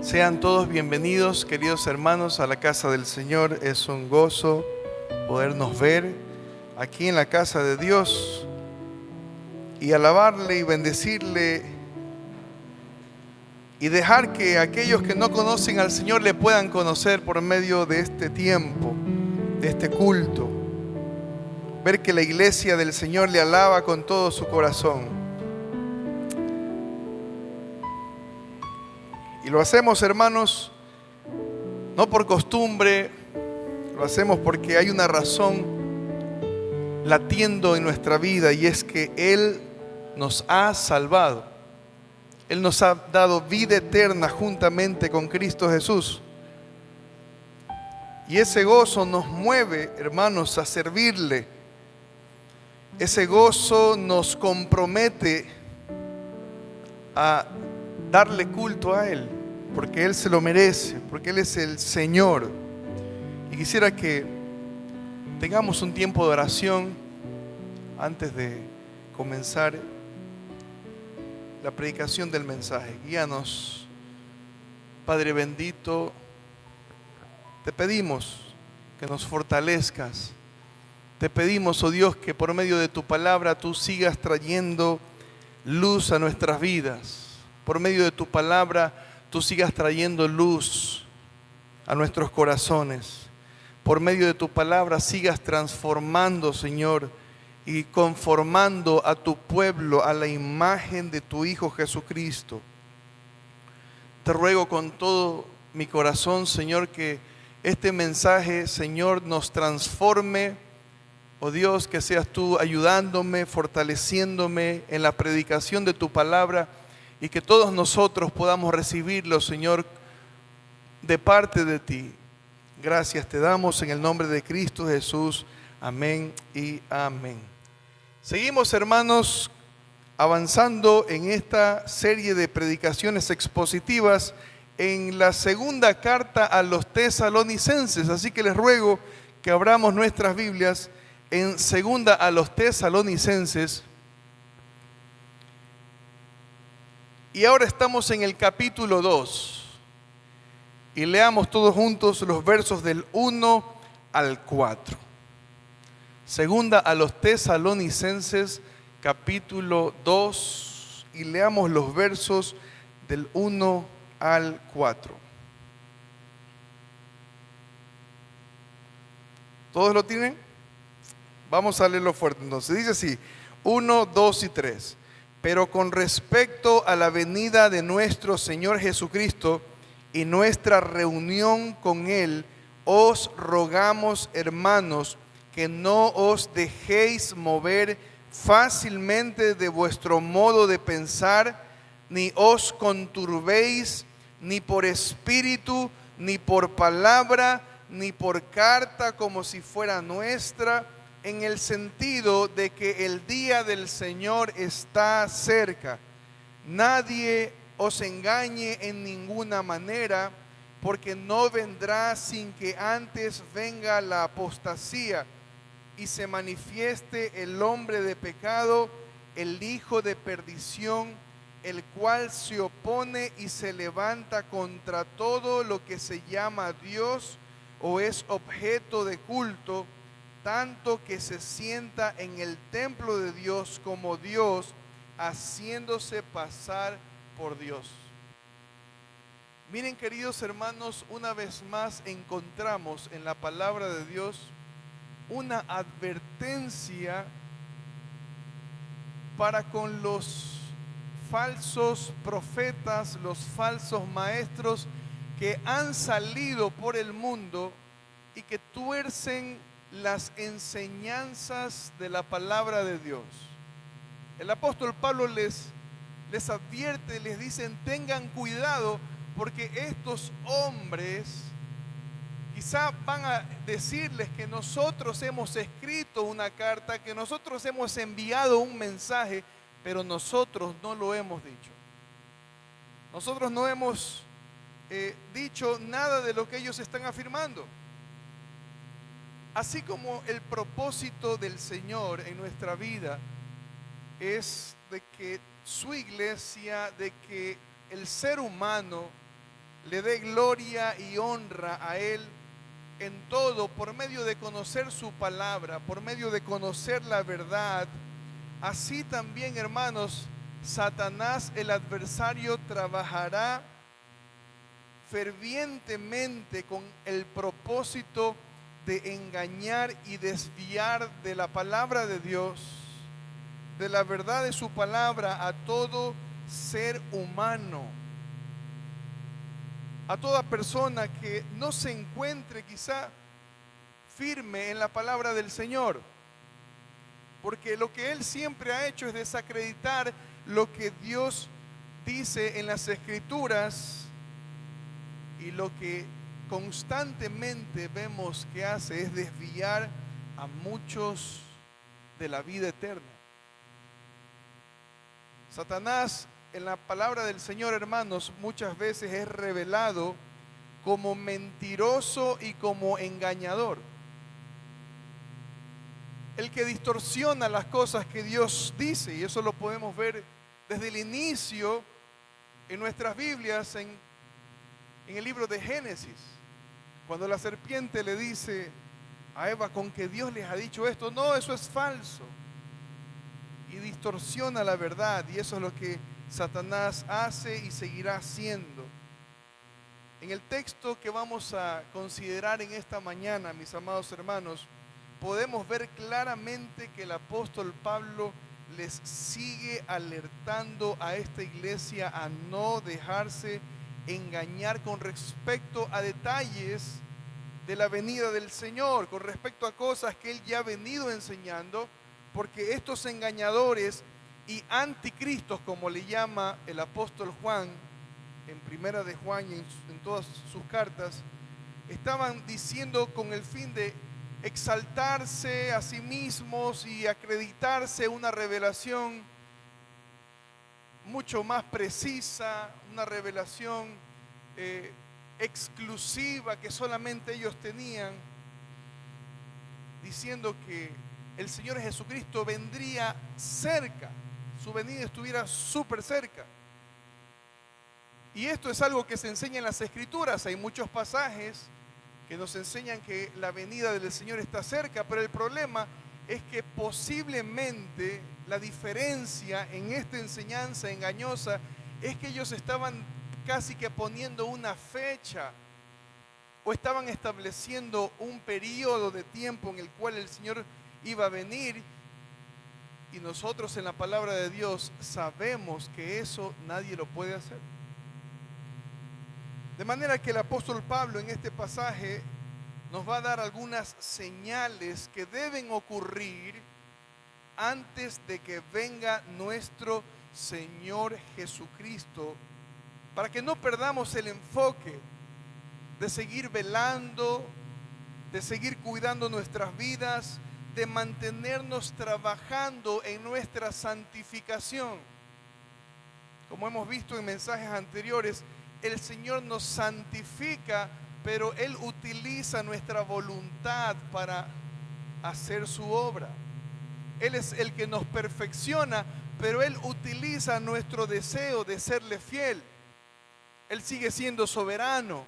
Sean todos bienvenidos, queridos hermanos, a la casa del Señor. Es un gozo podernos ver aquí en la casa de Dios y alabarle y bendecirle y dejar que aquellos que no conocen al Señor le puedan conocer por medio de este tiempo, de este culto. Ver que la iglesia del Señor le alaba con todo su corazón. Y lo hacemos, hermanos, no por costumbre, lo hacemos porque hay una razón latiendo en nuestra vida, y es que Él nos ha salvado. Él nos ha dado vida eterna juntamente con Cristo Jesús. Y ese gozo nos mueve, hermanos, a servirle. Ese gozo nos compromete a darle culto a Él, porque Él se lo merece, porque Él es el Señor. Y quisiera que tengamos un tiempo de oración antes de comenzar la predicación del mensaje. Guíanos, Padre bendito. Te pedimos que nos fortalezcas. Te pedimos, oh Dios, que por medio de tu palabra tú sigas trayendo luz a nuestras vidas. Por medio de tu palabra tú sigas trayendo luz a nuestros corazones. Por medio de tu palabra sigas transformando, Señor, y conformando a tu pueblo a la imagen de tu Hijo Jesucristo. Te ruego con todo mi corazón, Señor, que este mensaje, Señor, nos transforme. Oh Dios, que seas tú ayudándome, fortaleciéndome en la predicación de tu palabra, y que todos nosotros podamos recibirlo, Señor, de parte de ti. Gracias te damos en el nombre de Cristo Jesús. Amén y amén. Seguimos, hermanos, avanzando en esta serie de predicaciones expositivas en la segunda carta a los tesalonicenses. Así que les ruego que abramos nuestras Biblias en segunda a los tesalonicenses. Y ahora estamos en el capítulo 2. Y leamos todos juntos los versos del 1 al 4. Segunda a los tesalonicenses, capítulo 2. Y leamos los versos del 1 al 4. ¿Todos lo tienen? Vamos a leerlo fuerte entonces. Dice así: 1, 2 y 3. Pero con respecto a la venida de nuestro Señor Jesucristo y nuestra reunión con Él, os rogamos, hermanos, que no os dejéis mover fácilmente de vuestro modo de pensar, ni os conturbéis, ni por espíritu, ni por palabra, ni por carta como si fuera nuestra, en el sentido de que el día del Señor está cerca. Nadie os engañe en ninguna manera, porque no vendrá sin que antes venga la apostasía y se manifieste el hombre de pecado, el hijo de perdición, el cual se opone y se levanta contra todo lo que se llama Dios o es objeto de culto, tanto que se sienta en el templo de Dios como Dios, haciéndose pasar por Dios. Miren, queridos hermanos, una vez más encontramos en la palabra de Dios una advertencia para con los falsos profetas, los falsos maestros que han salido por el mundo y que tuercen las enseñanzas de la palabra de Dios. El apóstol Pablo les advierte, les dicen: tengan cuidado, porque estos hombres quizá van a decirles que nosotros hemos escrito una carta, que nosotros hemos enviado un mensaje, pero nosotros no lo hemos dicho. Nosotros no hemos dicho nada de lo que ellos están afirmando. Así como el propósito del Señor en nuestra vida es de que su iglesia, de que el ser humano le dé gloria y honra a Él en todo por medio de conocer su palabra, por medio de conocer la verdad, así también, hermanos, Satanás, el adversario, trabajará fervientemente con el propósito de engañar y desviar de la palabra de Dios, de la verdad de su palabra, a todo ser humano, a toda persona que no se encuentre quizá firme en la palabra del Señor, porque lo que él siempre ha hecho es desacreditar lo que Dios dice en las Escrituras, y lo que constantemente vemos que hace es desviar a muchos de la vida eterna. Satanás, en la palabra del Señor, hermanos, muchas veces es revelado como mentiroso y como engañador. El que distorsiona las cosas que Dios dice, y eso lo podemos ver desde el inicio en nuestras Biblias, en el libro de Génesis, cuando la serpiente le dice a Eva: con que Dios les ha dicho esto, no, eso es falso, y distorsiona la verdad, y eso es lo que Satanás hace y seguirá haciendo. En el texto que vamos a considerar en esta mañana, mis amados hermanos, podemos ver claramente que el apóstol Pablo les sigue alertando a esta iglesia a no dejarse engañar con respecto a detalles de la venida del Señor, con respecto a cosas que Él ya ha venido enseñando, porque estos engañadores y anticristos, como le llama el apóstol Juan en Primera de Juan y en todas sus cartas, estaban diciendo con el fin de exaltarse a sí mismos y acreditarse una revelación mucho más precisa, una revelación exclusiva que solamente ellos tenían, diciendo que el Señor Jesucristo vendría cerca, su venida estuviera súper cerca. Y esto es algo que se enseña en las Escrituras. Hay muchos pasajes que nos enseñan que la venida del Señor está cerca, pero el problema es que posiblemente la diferencia en esta enseñanza engañosa es que ellos estaban casi que poniendo una fecha, o estaban estableciendo un periodo de tiempo en el cual el Señor iba a venir, y nosotros en la palabra de Dios sabemos que eso nadie lo puede hacer. De manera que el apóstol Pablo en este pasaje nos va a dar algunas señales que deben ocurrir antes de que venga nuestro Señor Jesucristo, para que no perdamos el enfoque de seguir velando, de seguir cuidando nuestras vidas, de mantenernos trabajando en nuestra santificación. Como hemos visto en mensajes anteriores, el Señor nos santifica, pero Él utiliza nuestra voluntad para hacer su obra. Él es el que nos perfecciona, pero Él utiliza nuestro deseo de serle fiel. Él sigue siendo soberano,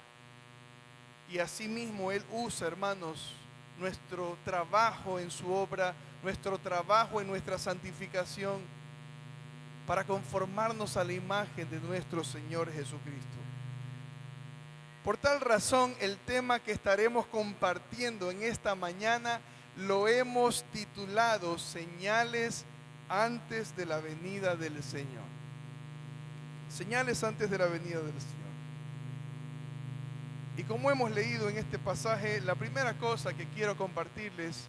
y asimismo Él usa, hermanos, nuestro trabajo en su obra, nuestro trabajo en nuestra santificación, para conformarnos a la imagen de nuestro Señor Jesucristo. Por tal razón, el tema que estaremos compartiendo en esta mañana lo hemos titulado Señales antes de la venida del Señor. Señales antes de la venida del Señor. Y como hemos leído en este pasaje, la primera cosa que quiero compartirles,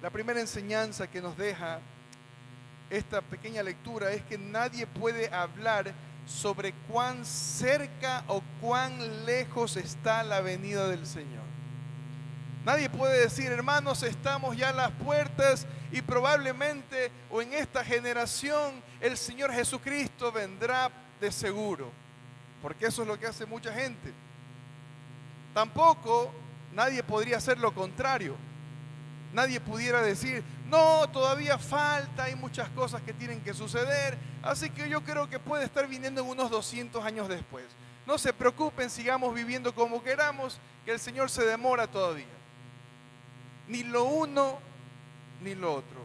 la primera enseñanza que nos deja esta pequeña lectura, es que nadie puede hablar sobre cuán cerca o cuán lejos está la venida del Señor. Nadie puede decir: hermanos, estamos ya a las puertas y probablemente o en esta generación el Señor Jesucristo vendrá de seguro, porque eso es lo que hace mucha gente. Tampoco nadie podría hacer lo contrario. Nadie pudiera decir: no, todavía falta, hay muchas cosas que tienen que suceder, Así que yo creo que puede estar viniendo en unos 200 años después. No se preocupen, sigamos viviendo como queramos, que el Señor se demora todavía. Ni lo uno ni lo otro.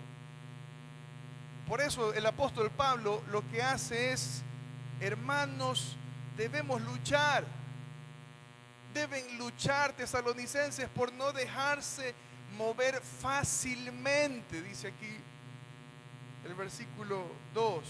Por eso el apóstol Pablo lo que hace es: hermanos, debemos luchar. Deben luchar, tesalonicenses, por no dejarse mover fácilmente, dice aquí el versículo 2.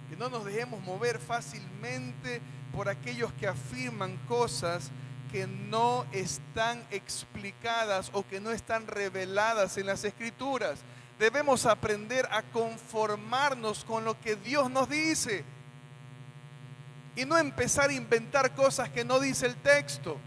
Que no nos dejemos mover fácilmente por aquellos que afirman cosas que no están explicadas o que no están reveladas en las Escrituras. Debemos aprender a conformarnos con lo que Dios nos dice y no empezar a inventar cosas que no dice el texto.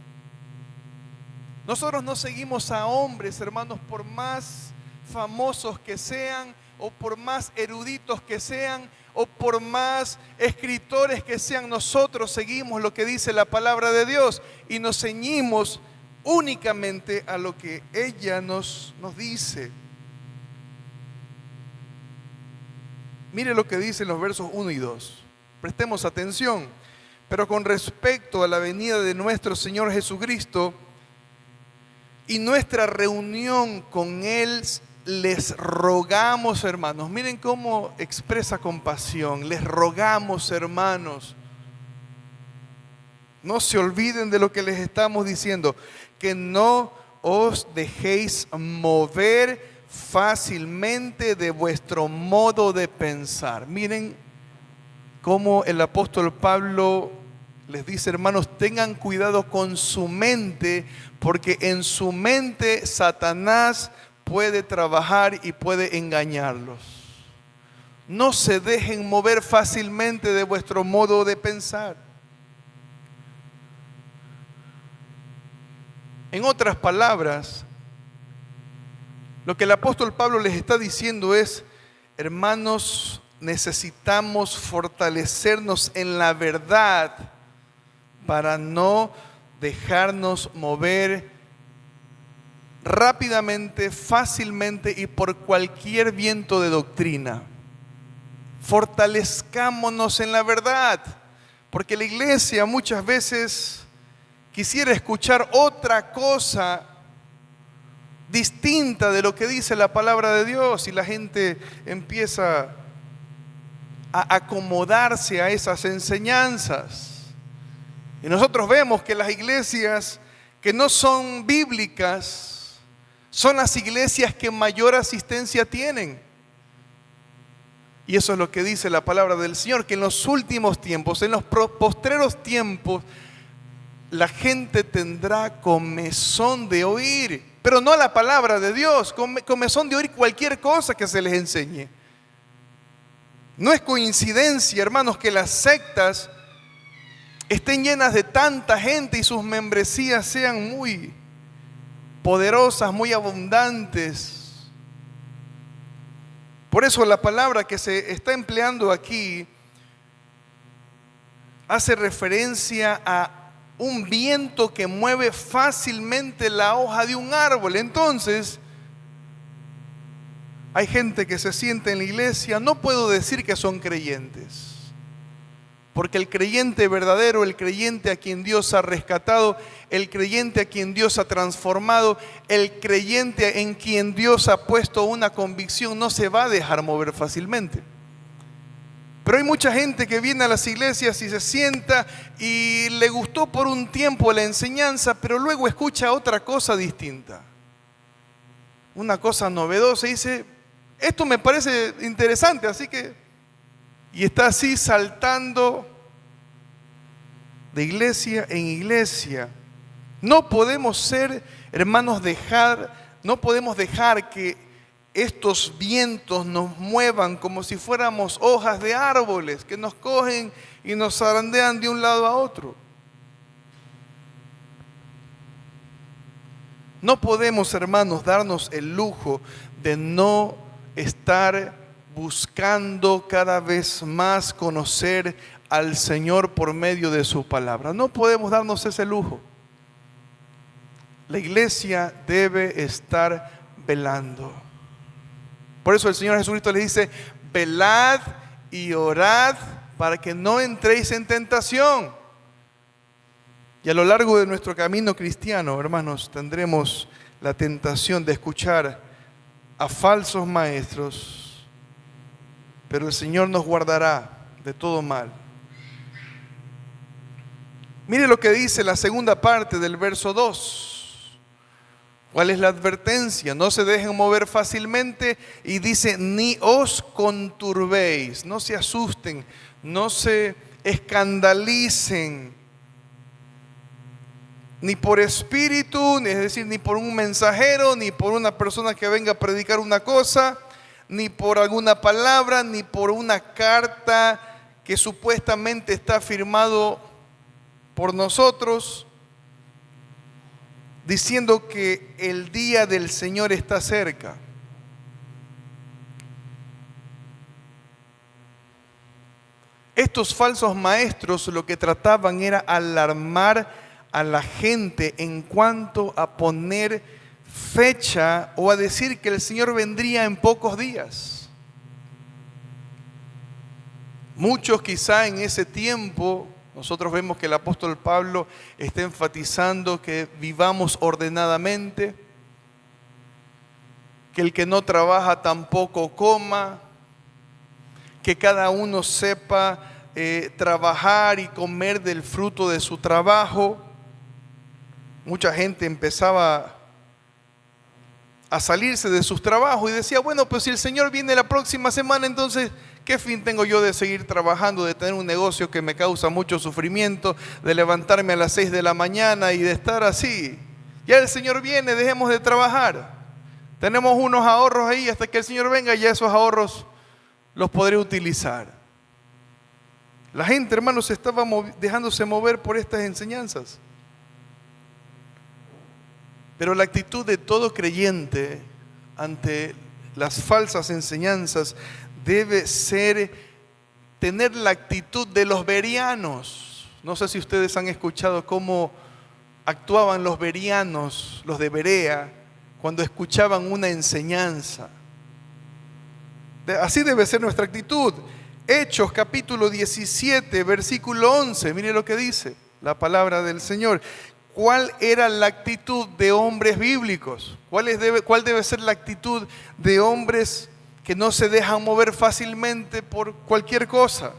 Nosotros no seguimos a hombres, hermanos, por más famosos que sean, o por más eruditos que sean, o por más escritores que sean. Nosotros seguimos lo que dice la palabra de Dios y nos ceñimos únicamente a lo que ella nos dice. Mire lo que dicen los versos 1 y 2. Prestemos atención. Pero con respecto a la venida de nuestro Señor Jesucristo y nuestra reunión con Él, les rogamos, hermanos. Miren cómo expresa compasión. Les rogamos, hermanos, no se olviden de lo que les estamos diciendo, que no os dejéis mover fácilmente de vuestro modo de pensar. Miren cómo el apóstol Pablo les dice: hermanos, tengan cuidado con su mente, porque en su mente Satanás puede trabajar y puede engañarlos. No se dejen mover fácilmente de vuestro modo de pensar. En otras palabras, lo que el apóstol Pablo les está diciendo es: hermanos, necesitamos fortalecernos en la verdad para no dejarnos mover rápidamente, fácilmente y por cualquier viento de doctrina. Fortalezcámonos en la verdad, porque la iglesia muchas veces quisiera escuchar otra cosa distinta de lo que dice la palabra de Dios, y la gente empieza a acomodarse a esas enseñanzas. Y nosotros vemos que las iglesias que no son bíblicas son las iglesias que mayor asistencia tienen. Y eso es lo que dice la palabra del Señor, que en los últimos tiempos, en los postreros tiempos, la gente tendrá comezón de oír, pero no la palabra de Dios, comezón de oír cualquier cosa que se les enseñe. No es coincidencia, hermanos, que las sectas estén llenas de tanta gente y sus membresías sean muy poderosas, muy abundantes. Por eso la palabra que se está empleando aquí hace referencia a un viento que mueve fácilmente la hoja de un árbol. Entonces, hay gente que se siente en la iglesia, no puedo decir que son creyentes, porque el creyente verdadero, el creyente a quien Dios ha rescatado, el creyente a quien Dios ha transformado, el creyente en quien Dios ha puesto una convicción, no se va a dejar mover fácilmente. Pero hay mucha gente que viene a las iglesias y se sienta y le gustó por un tiempo la enseñanza, pero luego escucha otra cosa distinta, una cosa novedosa, y dice: esto me parece interesante, así que... y está así saltando de iglesia en iglesia. No podemos ser, hermanos, no podemos dejar que estos vientos nos muevan como si fuéramos hojas de árboles que nos cogen y nos zarandean de un lado a otro. No podemos, hermanos, darnos el lujo de no estar buscando cada vez más conocer al Señor por medio de su palabra. No podemos darnos ese lujo. La iglesia debe estar velando. Por eso el Señor Jesucristo les dice: velad y orad para que no entréis en tentación. Y a lo largo de nuestro camino cristiano, hermanos, tendremos la tentación de escuchar a falsos maestros, pero el Señor nos guardará de todo mal. Mire lo que dice la segunda parte del verso 2. ¿Cuál es la advertencia? No se dejen mover fácilmente, y dice, ni os conturbéis, no se asusten, no se escandalicen, ni por espíritu, es decir, ni por un mensajero, ni por una persona que venga a predicar una cosa, ni por alguna palabra, ni por una carta que supuestamente está firmado por nosotros, diciendo que el día del Señor está cerca. Estos falsos maestros lo que trataban era alarmar a la gente en cuanto a poner fecha o a decir que el Señor vendría en pocos días. Muchos quizá en ese tiempo, nosotros vemos que el apóstol Pablo está enfatizando que vivamos ordenadamente, que el que no trabaja tampoco coma, que cada uno sepa trabajar y comer del fruto de su trabajo. Mucha gente empezaba a salirse de sus trabajos y decía, bueno, pues si el Señor viene la próxima semana, entonces, ¿qué fin tengo yo de seguir trabajando, de tener un negocio que me causa mucho sufrimiento, de levantarme a las 6 de la mañana y de estar así? Ya el Señor viene, dejemos de trabajar. Tenemos unos ahorros ahí, hasta que el Señor venga, ya esos ahorros los podré utilizar. La gente, hermanos, estaba dejándose mover por estas enseñanzas. Pero la actitud de todo creyente ante las falsas enseñanzas debe ser tener la actitud de los bereanos. No sé si ustedes han escuchado cómo actuaban los bereanos, los de Berea, cuando escuchaban una enseñanza. Así debe ser nuestra actitud. Hechos capítulo 17, versículo 11. Mire lo que dice la palabra del Señor. ¿Cuál era la actitud de hombres bíblicos? ¿Cuál debe ser la actitud de hombres que no se dejan mover fácilmente por cualquier cosa?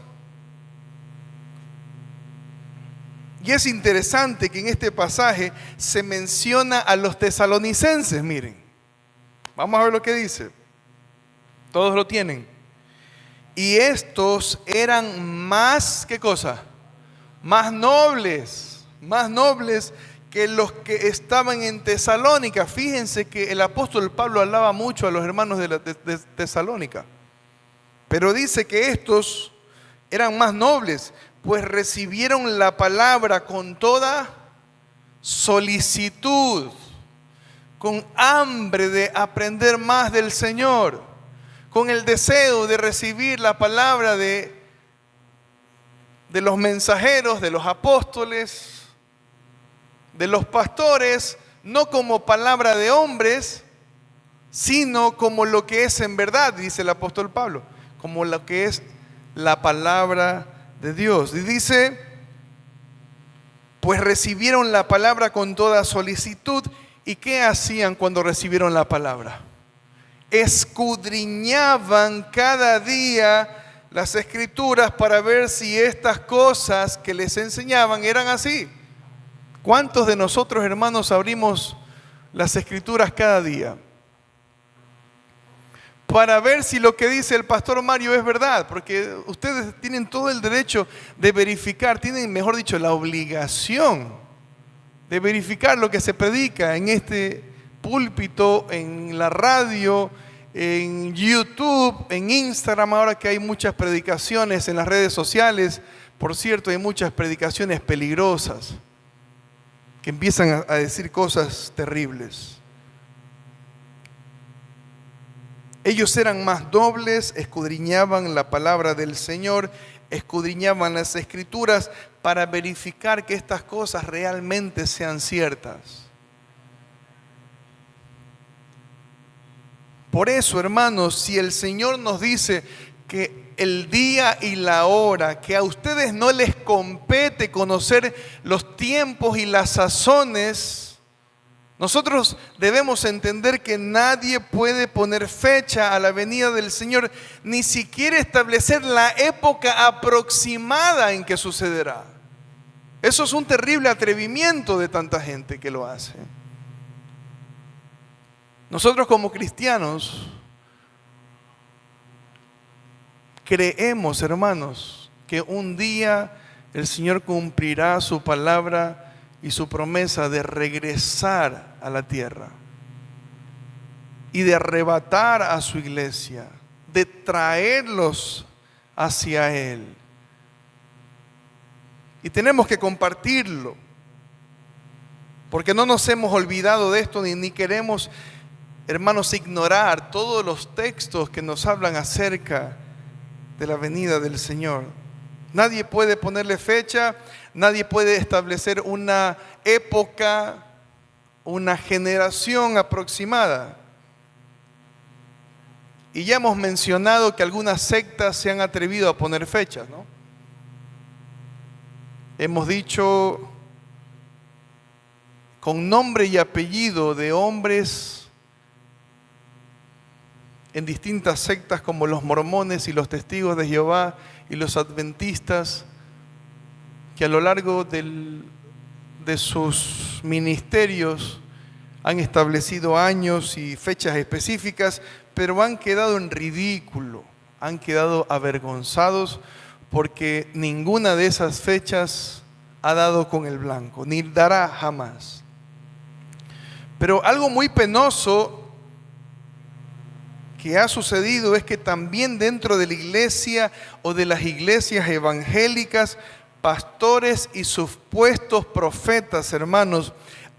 Y es interesante que en este pasaje se menciona a los tesalonicenses. Miren, vamos a ver lo que dice. Todos lo tienen. Y estos eran más, ¿qué cosa? Más nobles que los que estaban en Tesalónica. Fíjense que el apóstol Pablo hablaba mucho a los hermanos de Tesalónica, pero dice que estos eran más nobles, pues recibieron la palabra con toda solicitud, con hambre de aprender más del Señor, con el deseo de recibir la palabra de los mensajeros, de los apóstoles, de los pastores, no como palabra de hombres, sino como lo que es en verdad, dice el apóstol Pablo, como lo que es la palabra de Dios. Y dice, pues recibieron la palabra con toda solicitud. ¿Y qué hacían cuando recibieron la palabra? Escudriñaban cada día las escrituras para ver si estas cosas que les enseñaban eran así. ¿Cuántos de nosotros, hermanos, abrimos las escrituras cada día para ver si lo que dice el pastor Mario es verdad? Porque ustedes tienen todo el derecho de verificar, tienen, mejor dicho, la obligación de verificar lo que se predica en este púlpito, en la radio, en YouTube, en Instagram, ahora que hay muchas predicaciones en las redes sociales. Por cierto, hay muchas predicaciones peligrosas que empiezan a decir cosas terribles. Ellos eran más nobles, escudriñaban la palabra del Señor, escudriñaban las escrituras para verificar que estas cosas realmente sean ciertas. Por eso, hermanos, si el Señor nos dice que el día y la hora, que a ustedes no les compete conocer los tiempos y las sazones, nosotros debemos entender que nadie puede poner fecha a la venida del Señor, ni siquiera establecer la época aproximada en que sucederá. Eso es un terrible atrevimiento de tanta gente que lo hace. Nosotros como cristianos creemos, hermanos, que un día el Señor cumplirá su palabra y su promesa de regresar a la tierra y de arrebatar a su iglesia, de traerlos hacia Él. Y tenemos que compartirlo, porque no nos hemos olvidado de esto ni queremos, hermanos, ignorar todos los textos que nos hablan acerca de la venida del Señor. Nadie puede ponerle fecha, nadie puede establecer una época, una generación aproximada. Y ya hemos mencionado que algunas sectas se han atrevido a poner fechas, ¿no? Hemos dicho con nombre y apellido de hombres en distintas sectas como los mormones y los testigos de Jehová y los adventistas, que a lo largo de sus ministerios han establecido años y fechas específicas, pero han quedado en ridículo, han quedado avergonzados porque ninguna de esas fechas ha dado con el blanco, ni dará jamás. Pero algo muy penoso que ha sucedido es que también dentro de la iglesia o de las iglesias evangélicas, pastores y supuestos profetas, hermanos,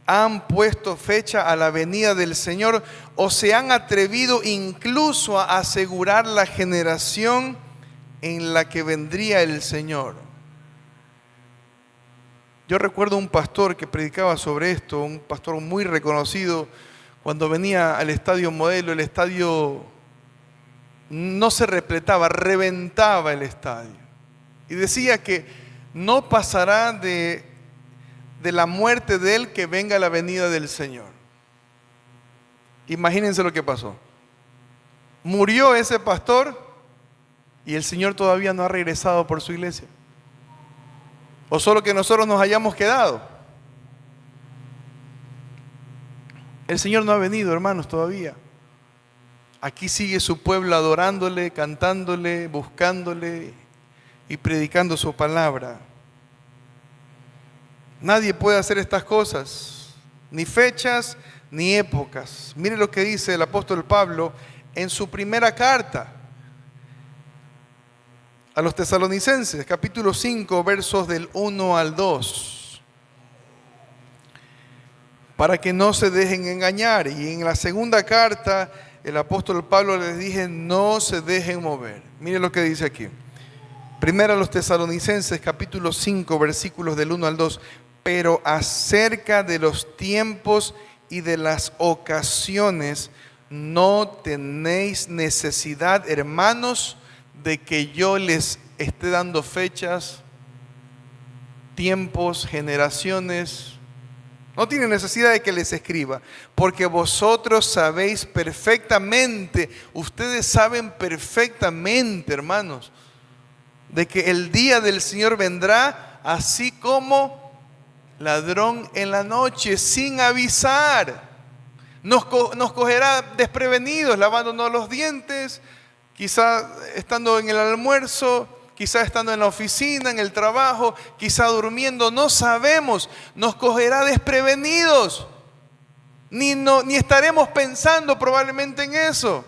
han puesto fecha a la venida del Señor o se han atrevido incluso a asegurar la generación en la que vendría el Señor. Yo recuerdo un pastor que predicaba sobre esto, un pastor muy reconocido. Cuando venía al Estadio Modelo, el estadio no se repletaba, reventaba el estadio. Y decía que no pasará de la muerte de él que venga la venida del Señor. Imagínense lo que pasó. Murió ese pastor y el Señor todavía no ha regresado por su iglesia. O solo que nosotros nos hayamos quedado. El Señor no ha venido, hermanos, todavía. Aquí sigue su pueblo adorándole, cantándole, buscándole y predicando su palabra. Nadie puede hacer estas cosas, ni fechas, ni épocas. Mire lo que dice el apóstol Pablo en su primera carta a los tesalonicenses, capítulo 5, versos del 1 al 2. Para que no se dejen engañar. Y en la segunda carta, el apóstol Pablo les dice, no se dejen mover. Mire lo que dice aquí. Primero a los tesalonicenses, capítulo 5, versículos del 1 al 2. Pero acerca de los tiempos y de las ocasiones, no tenéis necesidad, hermanos, de que yo les esté dando fechas, tiempos, generaciones. No tiene necesidad de que les escriba, porque vosotros sabéis perfectamente, ustedes saben perfectamente, hermanos, de que el día del Señor vendrá así como ladrón en la noche, sin avisar. Nos cogerá desprevenidos, lavándonos los dientes, quizá estando en el almuerzo, quizá estando en la oficina, en el trabajo, quizá durmiendo, no sabemos, nos cogerá desprevenidos. Ni estaremos pensando probablemente en eso.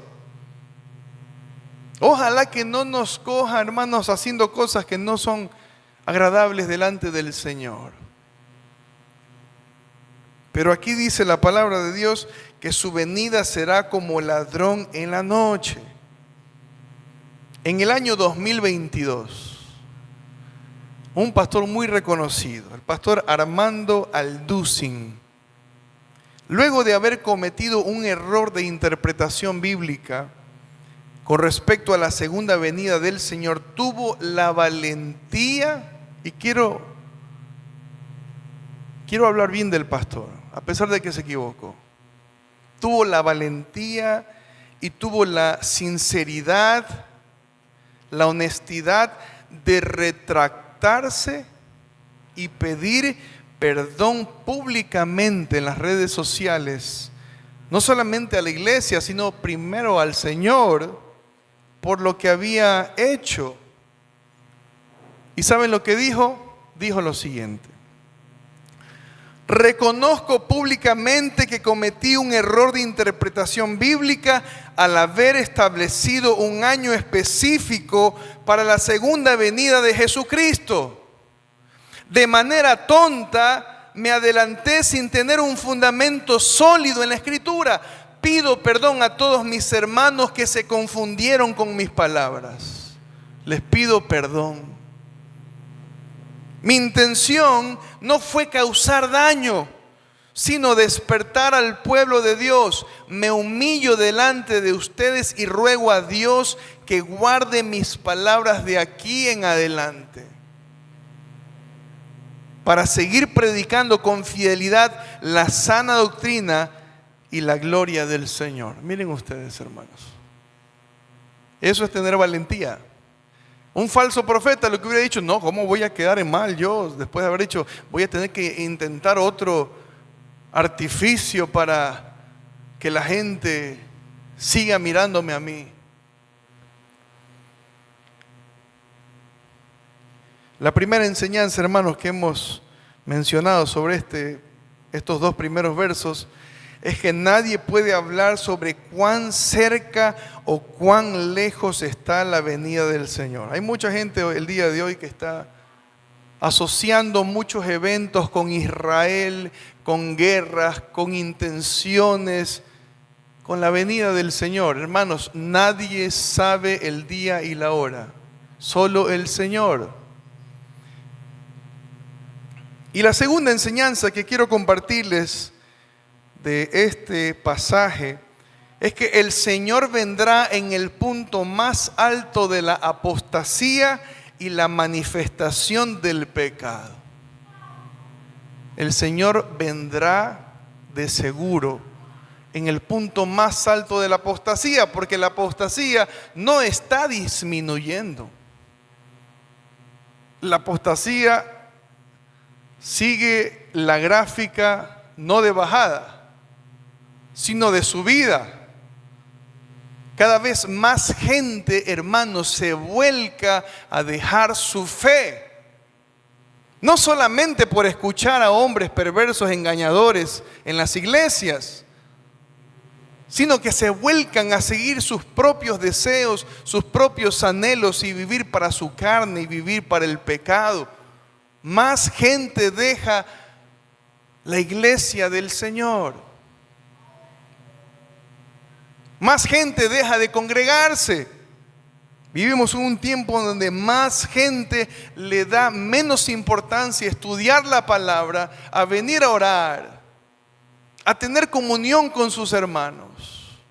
Ojalá que no nos coja, hermanos, haciendo cosas que no son agradables delante del Señor. Pero aquí dice la palabra de Dios que su venida será como ladrón en la noche. En el año 2022, un pastor muy reconocido, el pastor Armando Alducin, luego de haber cometido un error de interpretación bíblica, con respecto a la segunda venida del Señor, tuvo la valentía, y quiero hablar bien del pastor, a pesar de que se equivocó. Tuvo la valentía y tuvo la sinceridad, la honestidad de retractarse y pedir perdón públicamente en las redes sociales, no solamente a la iglesia, sino primero al Señor por lo que había hecho. ¿Y saben lo que dijo? Dijo lo siguiente: reconozco públicamente que cometí un error de interpretación bíblica al haber establecido un año específico para la segunda venida de Jesucristo. De manera tonta me adelanté sin tener un fundamento sólido en la Escritura. Pido perdón a todos mis hermanos que se confundieron con mis palabras. Les pido perdón. Mi intención no fue causar daño, sino despertar al pueblo de Dios. Me humillo delante de ustedes y ruego a Dios que guarde mis palabras de aquí en adelante, para seguir predicando con fidelidad la sana doctrina y la gloria del Señor. Miren ustedes, hermanos, eso es tener valentía. Un falso profeta lo que hubiera dicho: no, ¿cómo voy a quedar en mal yo? Después de haber dicho, voy a tener que intentar otro artificio para que la gente siga mirándome a mí. La primera enseñanza, hermanos, que hemos mencionado sobre estos dos primeros versos es que nadie puede hablar sobre cuán cerca o cuán lejos está la venida del Señor. Hay mucha gente el día de hoy que está asociando muchos eventos con Israel, con guerras, con intenciones, con la venida del Señor. Hermanos, nadie sabe el día y la hora, solo el Señor. Y la segunda enseñanza que quiero compartirles de este pasaje es que el Señor vendrá en el punto más alto de la apostasía y la manifestación del pecado. El Señor vendrá de seguro en el punto más alto de la apostasía, porque la apostasía no está disminuyendo. La apostasía sigue la gráfica no de bajada, sino de subida. Cada vez más gente, hermanos, se vuelca a dejar su fe. No solamente por escuchar a hombres perversos, engañadores en las iglesias, sino que se vuelcan a seguir sus propios deseos, sus propios anhelos y vivir para su carne y vivir para el pecado. Más gente deja la iglesia del Señor. Más gente deja de congregarse. Vivimos en un tiempo donde más gente le da menos importancia a estudiar la palabra, a venir a orar, a tener comunión con sus hermanos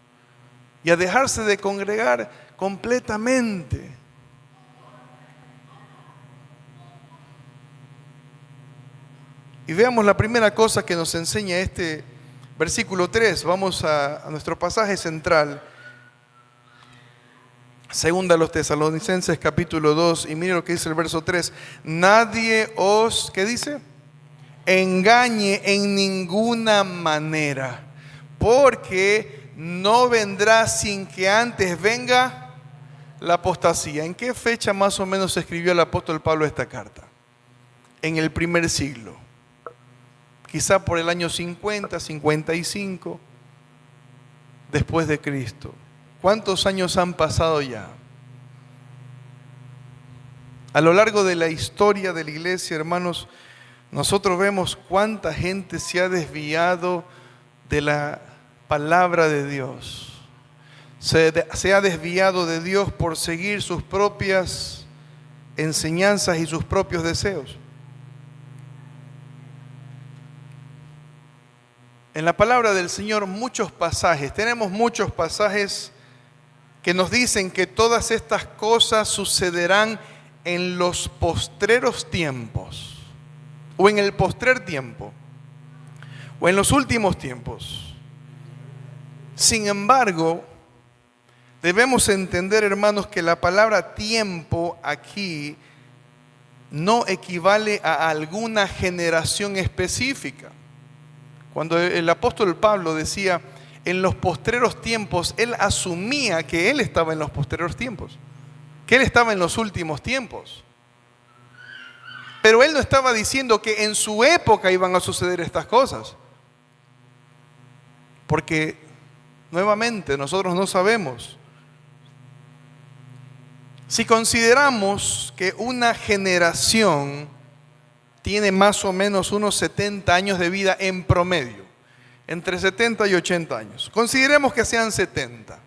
y a dejarse de congregar completamente. Y veamos la primera cosa que nos enseña este versículo 3. Vamos a nuestro pasaje central. Segunda a los Tesalonicenses capítulo 2. Y mire lo que dice el verso 3. Nadie os, ¿qué dice? Engañe en ninguna manera, porque no vendrá sin que antes venga la apostasía. ¿En qué fecha más o menos escribió el apóstol Pablo esta carta? En el primer siglo. Quizá por el año 50, 55 después de Cristo. ¿Cuántos años han pasado ya? A lo largo de la historia de la iglesia, hermanos, nosotros vemos cuánta gente se ha desviado de la palabra de Dios. Se ha desviado de Dios por seguir sus propias enseñanzas y sus propios deseos. En la palabra del Señor muchos pasajes, tenemos muchos pasajes que nos dicen que todas estas cosas sucederán en los postreros tiempos, o en el postrer tiempo, o en los últimos tiempos. Sin embargo, debemos entender, hermanos, que la palabra tiempo aquí no equivale a alguna generación específica. Cuando el apóstol Pablo decía en los postreros tiempos, él asumía que él estaba en los postreros tiempos, que él estaba en los últimos tiempos. Pero él no estaba diciendo que en su época iban a suceder estas cosas. Porque, nuevamente, nosotros no sabemos. Si consideramos que una generación tiene más o menos unos 70 años de vida en promedio, entre 70 y 80 años. Consideremos que sean 70.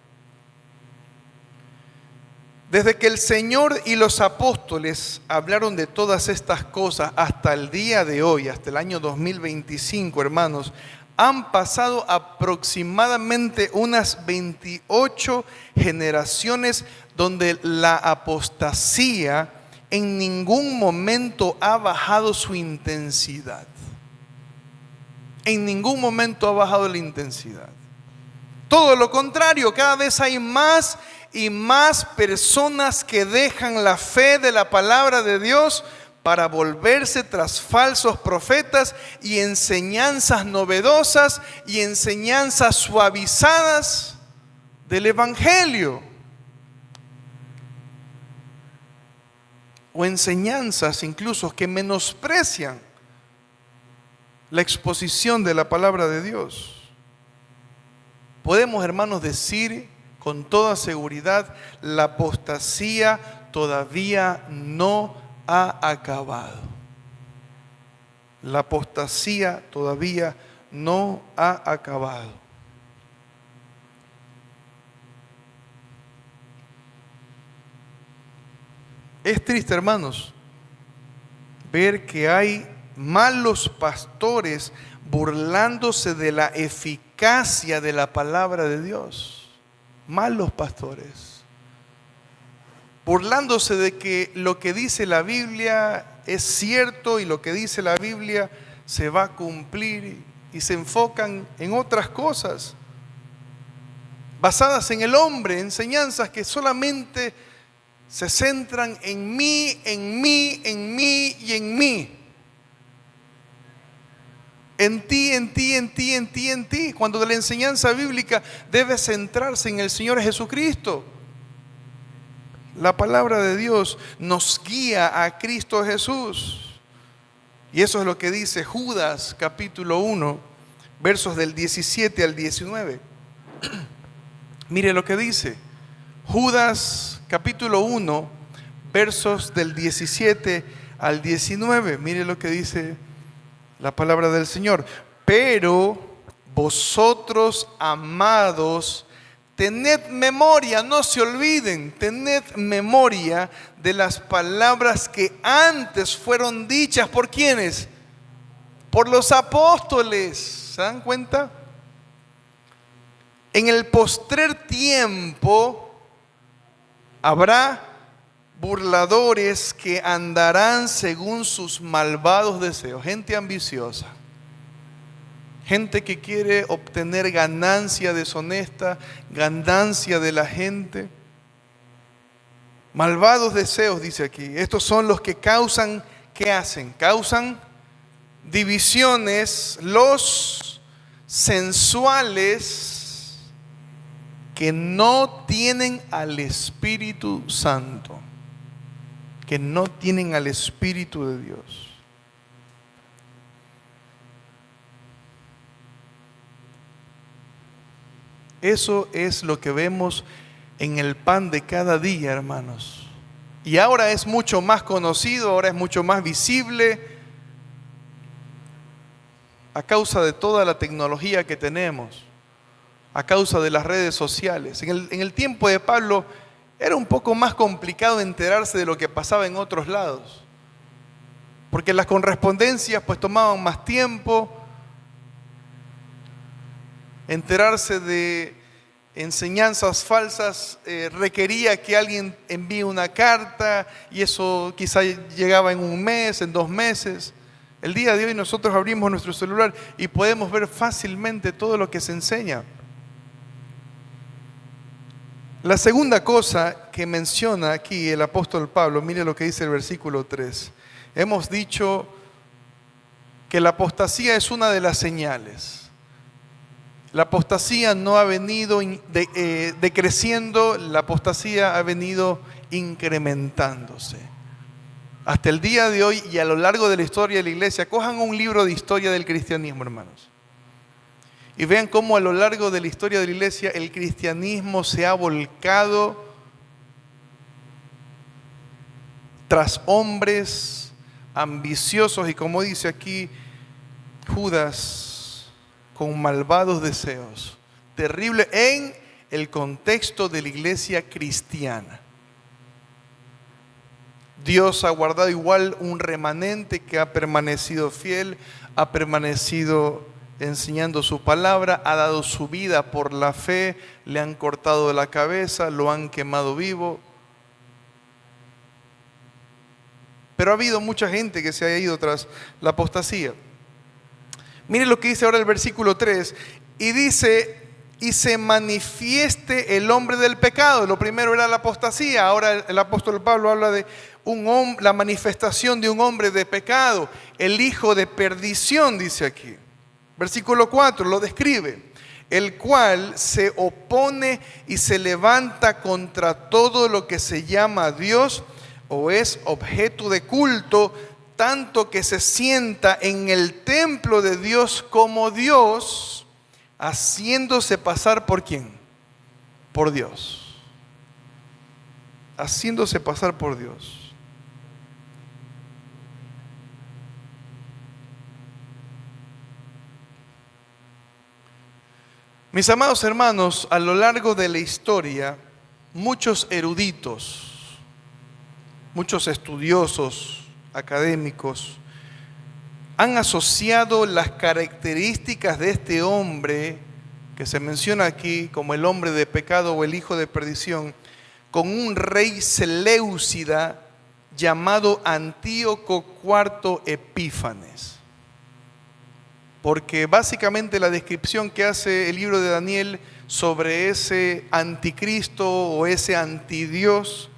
Desde que el Señor y los apóstoles hablaron de todas estas cosas hasta el día de hoy, hasta el año 2025, hermanos, han pasado aproximadamente unas 28 generaciones donde la apostasía en ningún momento ha bajado su intensidad. En ningún momento ha bajado la intensidad. Todo lo contrario, cada vez hay más y más personas que dejan la fe de la palabra de Dios para volverse tras falsos profetas y enseñanzas novedosas y enseñanzas suavizadas del Evangelio. O enseñanzas incluso que menosprecian la exposición de la palabra de Dios. Podemos, hermanos, decir con toda seguridad, la apostasía todavía no ha acabado. La apostasía todavía no ha acabado. Es triste, hermanos, ver que hay malos pastores burlándose de la eficacia de la palabra de Dios. Malos pastores. Burlándose de que lo que dice la Biblia es cierto y lo que dice la Biblia se va a cumplir, y se enfocan en otras cosas basadas en el hombre, enseñanzas que solamente se centran en mí, en mí, en mí y en mí. En ti, en ti, en ti, en ti, en ti. Cuando de la enseñanza bíblica debe centrarse en el Señor Jesucristo. La palabra de Dios nos guía a Cristo Jesús. Y eso es lo que dice Judas capítulo 1, versos del 17 al 19. Mire lo que dice. Judas capítulo 1, versos del 17 al 19. Mire lo que dice la palabra del Señor. Pero vosotros, amados, tened memoria, no se olviden, tened memoria de las palabras que antes fueron dichas. ¿Por quiénes? Por los apóstoles. ¿Se dan cuenta? En el postrer tiempo habrá burladores que andarán según sus malvados deseos. Gente ambiciosa. Gente que quiere obtener ganancia deshonesta, ganancia de la gente. Malvados deseos, dice aquí. Estos son los que causan, ¿qué hacen? Causan divisiones, los sensuales, que no tienen al Espíritu Santo, que no tienen al Espíritu de Dios. Eso es lo que vemos en el pan de cada día, hermanos. Y ahora es mucho más conocido, ahora es mucho más visible a causa de toda la tecnología que tenemos, a causa de las redes sociales. En el tiempo de Pablo era un poco más complicado enterarse de lo que pasaba en otros lados, porque las correspondencias pues tomaban más tiempo. Enterarse de enseñanzas falsas requería que alguien envíe una carta y eso quizá llegaba en un mes, en 2 meses. El día de hoy nosotros abrimos nuestro celular y podemos ver fácilmente todo lo que se enseña. La segunda cosa que menciona aquí el apóstol Pablo, mire lo que dice el versículo 3. Hemos dicho que la apostasía es una de las señales. La apostasía no ha venido decreciendo, la apostasía ha venido incrementándose. Hasta el día de hoy y a lo largo de la historia de la iglesia, cojan un libro de historia del cristianismo, hermanos, y vean cómo a lo largo de la historia de la iglesia el cristianismo se ha volcado tras hombres ambiciosos y, como dice aquí Judas, con malvados deseos. Terrible en el contexto de la iglesia cristiana. Dios ha guardado igual un remanente que ha permanecido fiel, ha permanecido enseñando su palabra, ha dado su vida por la fe, le han cortado la cabeza, lo han quemado vivo. Pero ha habido mucha gente que se ha ido tras la apostasía. Miren lo que dice ahora el versículo 3. Y dice, y se manifieste el hombre del pecado. Lo primero era la apostasía. Ahora el apóstol Pablo habla de la manifestación de un hombre de pecado. El hijo de perdición, dice aquí. Versículo 4 lo describe. El cual se opone y se levanta contra todo lo que se llama Dios o es objeto de culto, tanto que se sienta en el templo de Dios como Dios, haciéndose pasar ¿por quién? Por Dios. Haciéndose pasar por Dios. Mis amados hermanos, a lo largo de la historia, muchos eruditos, muchos estudiosos académicos han asociado las características de este hombre que se menciona aquí como el hombre de pecado o el hijo de perdición con un rey seleucida llamado Antíoco IV Epífanes. Porque básicamente la descripción que hace el libro de Daniel sobre ese anticristo o ese antidios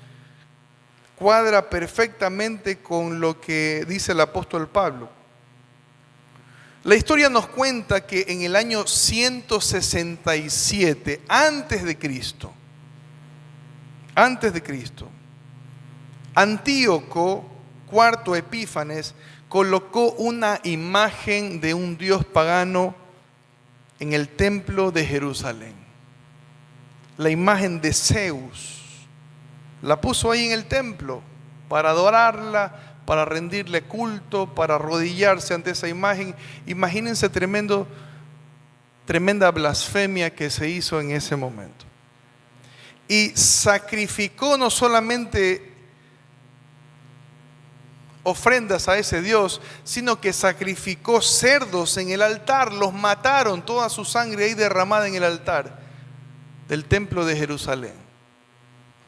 cuadra perfectamente con lo que dice el apóstol Pablo. La historia nos cuenta que en el año 167 antes de Cristo, Antíoco IV Epífanes colocó una imagen de un dios pagano en el templo de Jerusalén. La imagen de Zeus. La puso ahí en el templo para adorarla, para rendirle culto, para arrodillarse ante esa imagen. Imagínense tremenda blasfemia que se hizo en ese momento. Y sacrificó no solamente ofrendas a ese Dios, sino que sacrificó cerdos en el altar, los mataron, toda su sangre ahí derramada en el altar del templo de Jerusalén,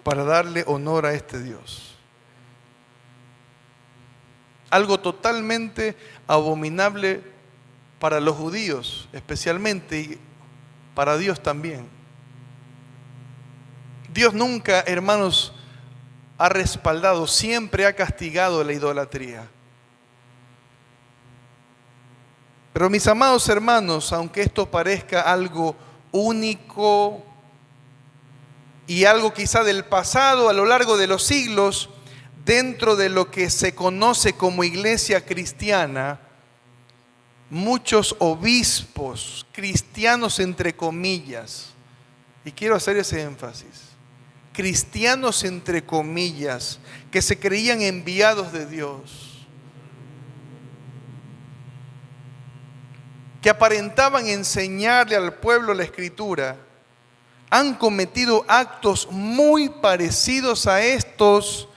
para darle honor a este Dios. Algo totalmente abominable para los judíos, especialmente, y para Dios también. Dios nunca, hermanos, ha respaldado, siempre ha castigado la idolatría. Pero mis amados hermanos, aunque esto parezca algo único y algo quizá del pasado a lo largo de los siglos, dentro de lo que se conoce como iglesia cristiana, muchos obispos, cristianos entre comillas, y quiero hacer ese énfasis, cristianos entre comillas, que se creían enviados de Dios, que aparentaban enseñarle al pueblo la Escritura, han cometido actos muy parecidos a estos,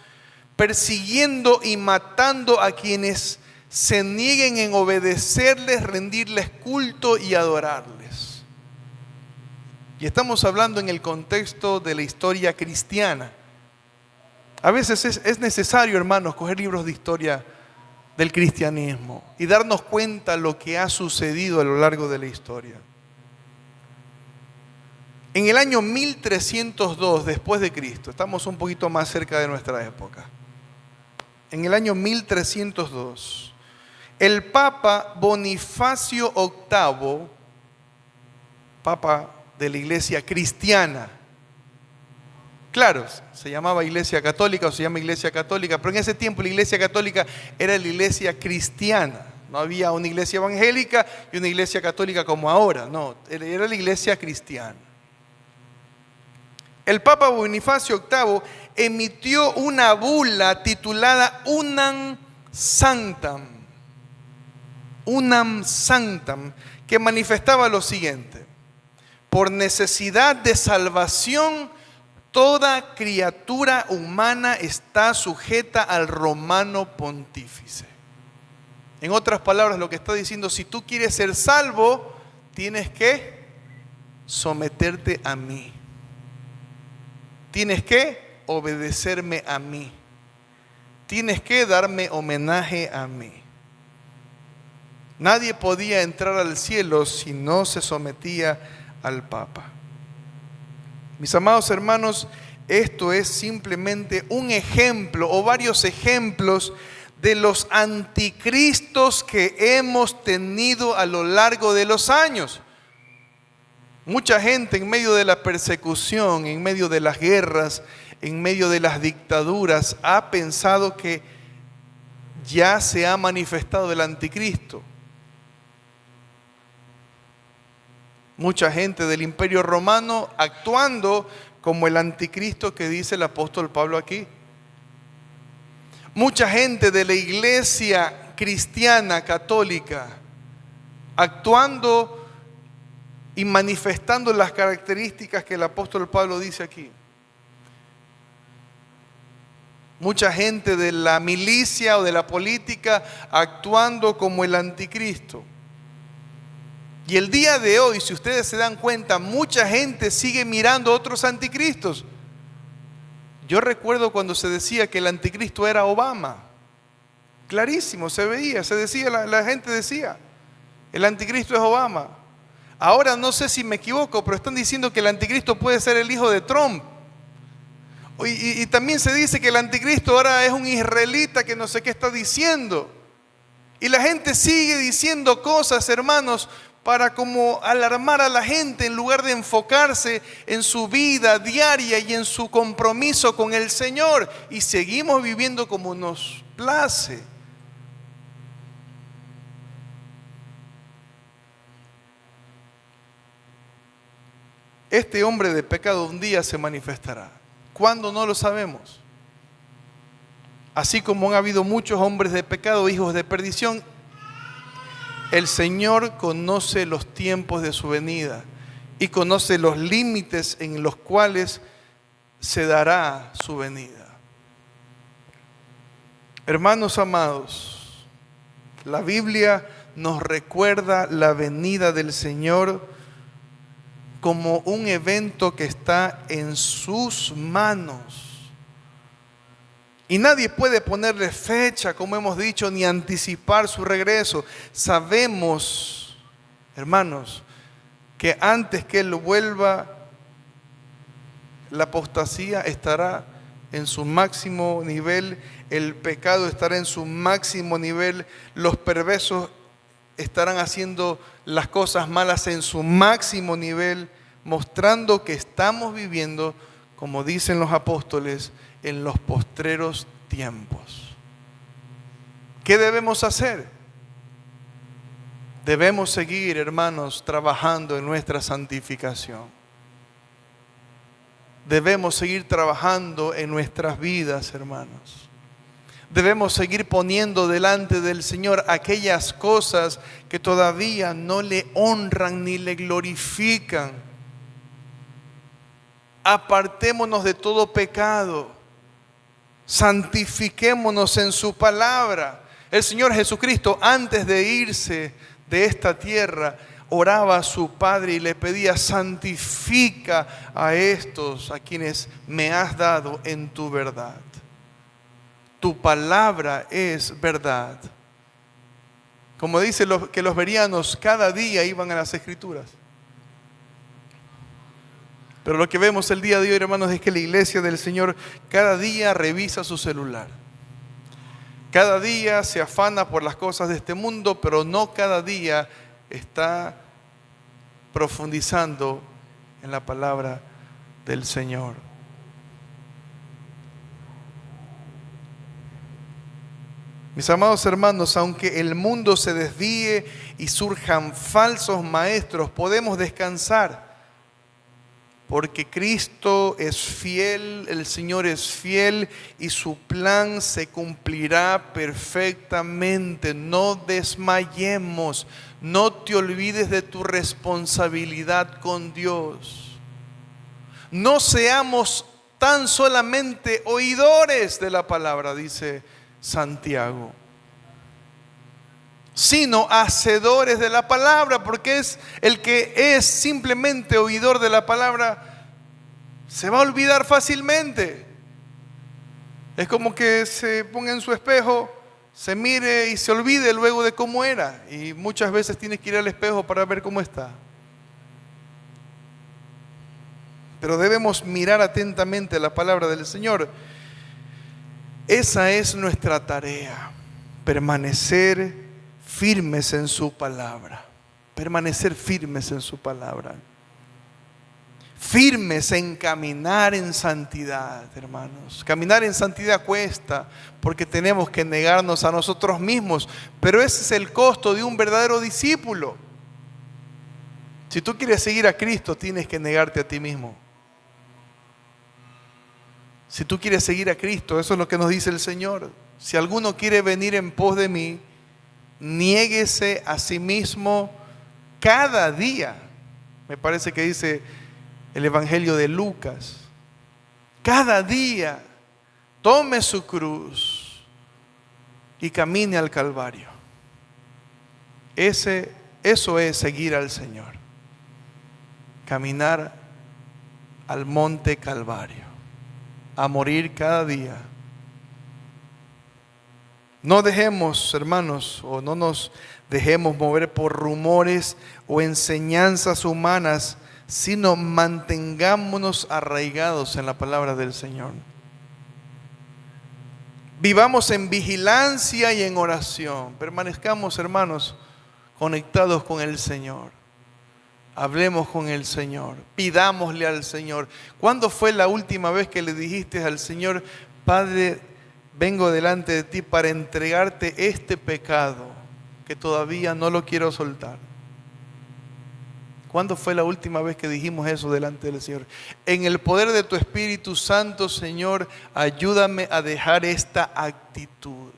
persiguiendo y matando a quienes se nieguen en obedecerles, rendirles culto y adorarles. Y estamos hablando en el contexto de la historia cristiana. A veces es necesario, hermanos, coger libros de historia del cristianismo y darnos cuenta lo que ha sucedido a lo largo de la historia. En el año 1302 después de Cristo, estamos un poquito más cerca de nuestra época. En el año 1302, el Papa Bonifacio VIII, Papa de la Iglesia cristiana, claro, se llamaba Iglesia Católica o se llama Iglesia Católica, pero en ese tiempo la Iglesia Católica era la Iglesia cristiana. No había una iglesia evangélica y una iglesia católica como ahora, no, era la iglesia cristiana. El Papa Bonifacio VIII emitió una bula titulada Unam Sanctam, que manifestaba lo siguiente: por necesidad de salvación, toda criatura humana está sujeta al romano pontífice. En otras palabras, lo que está diciendo, si tú quieres ser salvo, tienes que someterte a mí. Tienes que obedecerme a mí. Tienes que darme homenaje a mí. Nadie podía entrar al cielo si no se sometía al Papa. Mis amados hermanos, esto es simplemente un ejemplo o varios ejemplos de los anticristos que hemos tenido a lo largo de los años. Mucha gente en medio de la persecución, en medio de las guerras, en medio de las dictaduras, ha pensado que ya se ha manifestado el anticristo. Mucha gente del Imperio Romano actuando como el anticristo que dice el apóstol Pablo aquí. Mucha gente de la iglesia cristiana católica actuando y manifestando las características que el apóstol Pablo dice aquí. Mucha gente de la milicia o de la política actuando como el anticristo. Y el día de hoy, si ustedes se dan cuenta, mucha gente sigue mirando a otros anticristos. Yo recuerdo cuando se decía que el anticristo era Obama. Clarísimo, se veía, se decía, la gente decía, el anticristo es Obama. Ahora no sé si me equivoco, pero están diciendo que el anticristo puede ser el hijo de Trump. Y también se dice que el anticristo ahora es un israelita que no sé qué está diciendo. Y la gente sigue diciendo cosas, hermanos, para como alarmar a la gente en lugar de enfocarse en su vida diaria y en su compromiso con el Señor. Y seguimos viviendo como nos place. Este hombre de pecado un día se manifestará. ¿Cuándo? No lo sabemos. Así como han habido muchos hombres de pecado, hijos de perdición, el Señor conoce los tiempos de su venida y conoce los límites en los cuales se dará su venida. Hermanos amados, la Biblia nos recuerda la venida del Señor como un evento que está en sus manos. Y nadie puede ponerle fecha, como hemos dicho, ni anticipar su regreso. Sabemos, hermanos, que antes que Él vuelva, la apostasía estará en su máximo nivel, el pecado estará en su máximo nivel, los perversos estarán haciendo las cosas malas en su máximo nivel, mostrando que estamos viviendo, como dicen los apóstoles, en los postreros tiempos. ¿Qué debemos hacer? Debemos seguir, hermanos, trabajando en nuestra santificación. Debemos seguir trabajando en nuestras vidas, hermanos. Debemos seguir poniendo delante del Señor aquellas cosas que todavía no le honran ni le glorifican. Apartémonos de todo pecado. Santifiquémonos en su palabra. El Señor Jesucristo, antes de irse de esta tierra, oraba a su Padre y le pedía: santifica a estos a quienes me has dado en tu verdad. Tu palabra es verdad. Como dice que los bereanos cada día iban a las Escrituras. Pero lo que vemos el día de hoy, hermanos, es que la iglesia del Señor cada día revisa su celular. Cada día se afana por las cosas de este mundo, pero no cada día está profundizando en la palabra del Señor. Mis amados hermanos, aunque el mundo se desvíe y surjan falsos maestros, podemos descansar, porque Cristo es fiel, el Señor es fiel y su plan se cumplirá perfectamente. No desmayemos, no te olvides de tu responsabilidad con Dios. No seamos tan solamente oidores de la palabra, dice Santiago, sino hacedores de la palabra, porque es el que es simplemente oidor de la palabra se va a olvidar fácilmente. Es como que se ponga en su espejo, se mire y se olvide luego de cómo era, y muchas veces tienes que ir al espejo para ver cómo está. Pero debemos mirar atentamente la palabra del Señor. Esa es nuestra tarea, permanecer firmes en su palabra, permanecer firmes en su palabra, firmes en caminar en santidad, hermanos. Caminar en santidad cuesta, porque tenemos que negarnos a nosotros mismos, pero ese es el costo de un verdadero discípulo. Si tú quieres seguir a Cristo, tienes que negarte a ti mismo. Si tú quieres seguir a Cristo, eso es lo que nos dice el Señor. Si alguno quiere venir en pos de mí, niéguese a sí mismo cada día. Me parece que dice el Evangelio de Lucas. Cada día tome su cruz y camine al Calvario. Eso es seguir al Señor. Caminar al monte Calvario, a morir cada día. No dejemos, hermanos, o no nos dejemos mover por rumores o enseñanzas humanas, sino mantengámonos arraigados en la palabra del Señor. Vivamos en vigilancia y en oración. Permanezcamos, hermanos, conectados con el Señor. Hablemos con el Señor, pidámosle al Señor. ¿Cuándo fue la última vez que le dijiste al Señor: Padre, vengo delante de ti para entregarte este pecado que todavía no lo quiero soltar? ¿Cuándo fue la última vez que dijimos eso delante del Señor? En el poder de tu Espíritu Santo, Señor, ayúdame a dejar esta actitud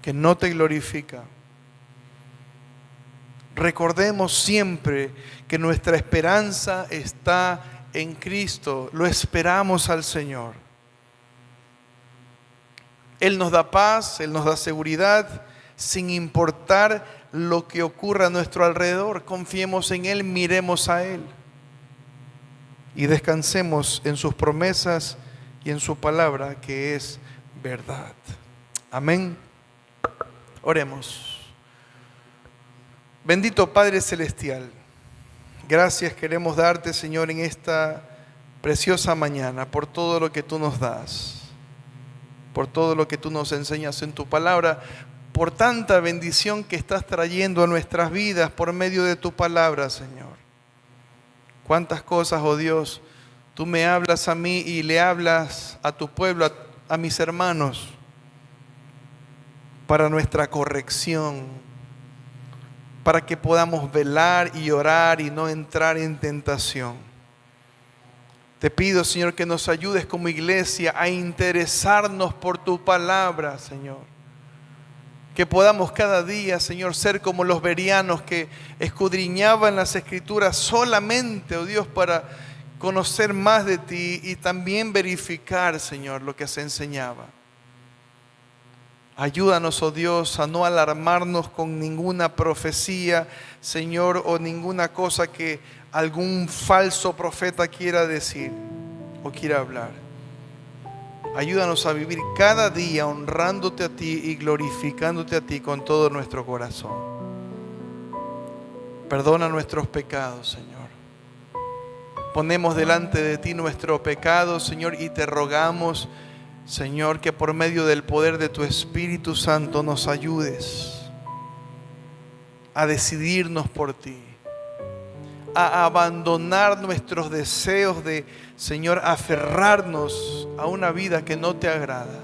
que no te glorifica. Recordemos siempre que nuestra esperanza está en Cristo. Lo esperamos al Señor. Él nos da paz, Él nos da seguridad, sin importar lo que ocurra a nuestro alrededor. Confiemos en Él, miremos a Él y descansemos en sus promesas y en su palabra, que es verdad. Amén. Oremos. Bendito Padre Celestial, gracias queremos darte, Señor, en esta preciosa mañana, por todo lo que tú nos das, por todo lo que tú nos enseñas en tu palabra, por tanta bendición que estás trayendo a nuestras vidas por medio de tu palabra, Señor. Cuántas cosas, oh Dios, tú me hablas a mí y le hablas a tu pueblo, a mis hermanos, para nuestra corrección, para que podamos velar y orar y no entrar en tentación. Te pido, Señor, que nos ayudes como iglesia a interesarnos por tu palabra, Señor. Que podamos cada día, Señor, ser como los bereanos que escudriñaban las Escrituras solamente, oh Dios, para conocer más de ti y también verificar, Señor, lo que se enseñaba. Ayúdanos, oh Dios, a no alarmarnos con ninguna profecía, Señor, o ninguna cosa que algún falso profeta quiera decir o quiera hablar. Ayúdanos a vivir cada día honrándote a ti y glorificándote a ti con todo nuestro corazón. Perdona nuestros pecados, Señor. Ponemos delante de ti nuestro pecado, Señor, y te rogamos, Señor, que por medio del poder de tu Espíritu Santo nos ayudes a decidirnos por ti, a abandonar nuestros deseos de, Señor, aferrarnos a una vida que no te agrada.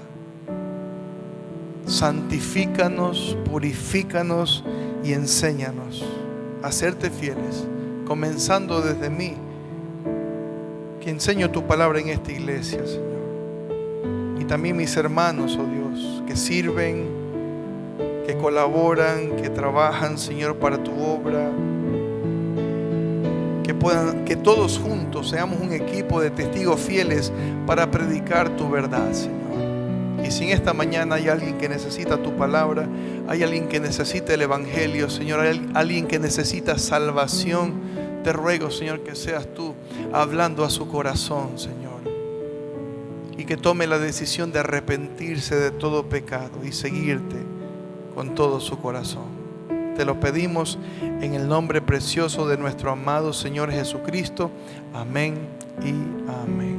Santifícanos, purifícanos y enséñanos a serte fieles, comenzando desde mí, que enseño tu palabra en esta iglesia, Señor. Y también mis hermanos, oh Dios, que sirven, que colaboran, que trabajan, Señor, para tu obra. Que todos juntos seamos un equipo de testigos fieles para predicar tu verdad, Señor. Y si en esta mañana hay alguien que necesita tu palabra, hay alguien que necesita el evangelio, Señor, hay alguien que necesita salvación, te ruego, Señor, que seas tú hablando a su corazón, Señor, y que tome la decisión de arrepentirse de todo pecado y seguirte con todo su corazón. Te lo pedimos en el nombre precioso de nuestro amado Señor Jesucristo. Amén y amén.